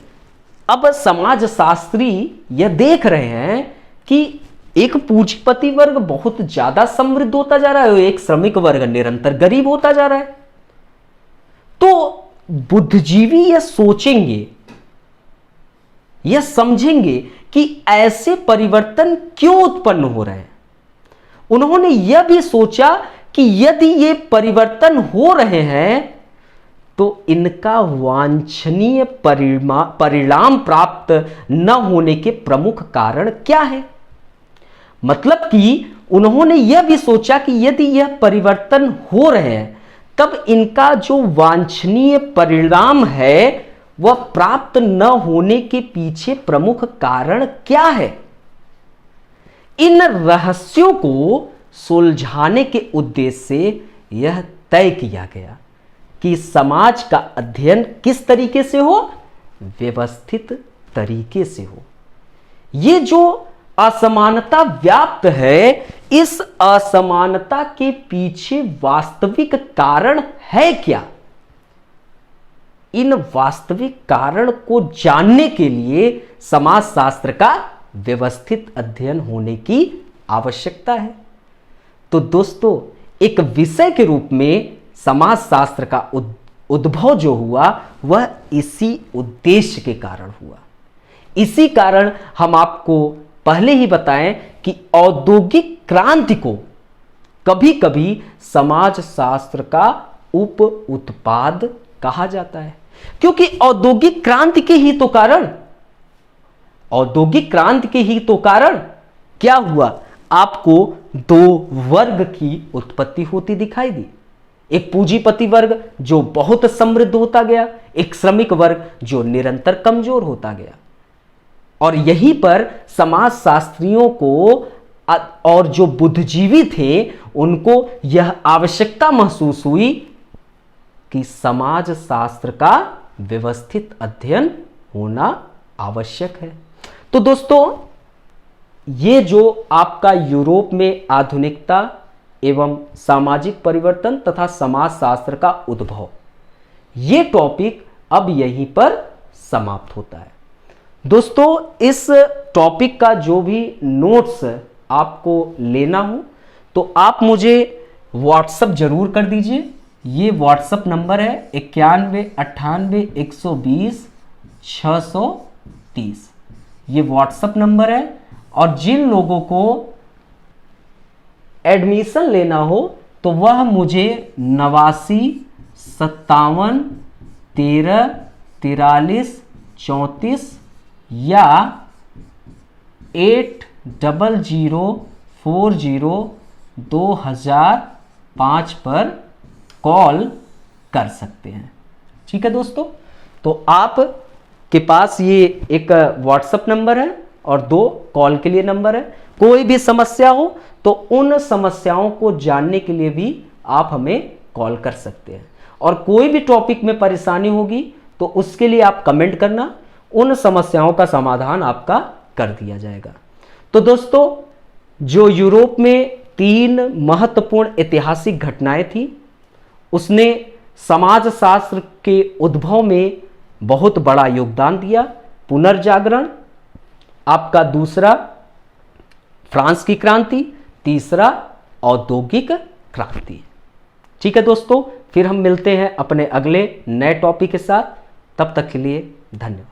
अब समाजशास्त्री यह देख रहे हैं कि एक पूंजीपति वर्ग बहुत ज्यादा समृद्ध होता जा रहा है, एक श्रमिक वर्ग निरंतर गरीब होता जा रहा है। तो बुद्धिजीवी यह सोचेंगे, यह समझेंगे कि ऐसे परिवर्तन क्यों उत्पन्न हो रहे हैं। उन्होंने यह भी सोचा कि यदि ये परिवर्तन हो रहे हैं तो इनका वांछनीय परिणाम प्राप्त न होने के प्रमुख कारण क्या है। मतलब कि उन्होंने यह भी सोचा कि यदि यह परिवर्तन हो रहे हैं तब इनका जो वांछनीय परिणाम है वह प्राप्त न होने के पीछे प्रमुख कारण क्या है। इन रहस्यों को सुलझाने के उद्देश्य से यह तय किया गया कि समाज का अध्ययन किस तरीके से हो, व्यवस्थित तरीके से हो। ये जो असमानता व्याप्त है, इस असमानता के पीछे वास्तविक कारण है क्या। इन वास्तविक कारण को जानने के लिए समाजशास्त्र का व्यवस्थित अध्ययन होने की आवश्यकता है। तो दोस्तों एक विषय के रूप में समाजशास्त्र का उद्भव जो हुआ वह इसी उद्देश्य के कारण हुआ। इसी कारण हम आपको पहले ही बताएं कि औद्योगिक क्रांति को कभी कभी समाजशास्त्र का उप उत्पाद कहा जाता है, क्योंकि औद्योगिक क्रांति के ही तो कारण क्या हुआ, आपको दो वर्ग की उत्पत्ति होती दिखाई दी। एक पूंजीपति वर्ग जो बहुत समृद्ध होता गया, एक श्रमिक वर्ग जो निरंतर कमजोर होता गया। और यहीं पर समाजशास्त्रियों को और जो बुद्धिजीवी थे उनको यह आवश्यकता महसूस हुई कि समाजशास्त्र का व्यवस्थित अध्ययन होना आवश्यक है। तो दोस्तों ये जो आपका यूरोप में आधुनिकता एवं सामाजिक परिवर्तन तथा समाजशास्त्र का उद्भव, ये टॉपिक अब यहीं पर समाप्त होता है। दोस्तों इस टॉपिक का जो भी नोट्स आपको लेना हो तो आप मुझे व्हाट्सएप जरूर कर दीजिए। ये व्हाट्सएप नंबर है 9198120630। ये व्हाट्सएप नंबर है। और जिन लोगों को एडमिशन लेना हो तो वह मुझे 8957134334 या 80402005 पर कॉल कर सकते हैं। ठीक है दोस्तों, तो आप के पास ये एक व्हाट्सएप नंबर है और 2 कॉल के लिए नंबर है। कोई भी समस्या हो तो उन समस्याओं को जानने के लिए भी आप हमें कॉल कर सकते हैं। और कोई भी टॉपिक में परेशानी होगी तो उसके लिए आप कमेंट करना, उन समस्याओं का समाधान आपका कर दिया जाएगा। तो दोस्तों जो यूरोप में 3 महत्वपूर्ण ऐतिहासिक घटनाएं थी, उसने समाजशास्त्र के उद्भव में बहुत बड़ा योगदान दिया। पुनर्जागरण, आपका दूसरा फ्रांस की क्रांति, तीसरा औद्योगिक क्रांति। ठीक है दोस्तों, फिर हम मिलते हैं अपने अगले नए टॉपिक के साथ। तब तक के लिए धन्यवाद।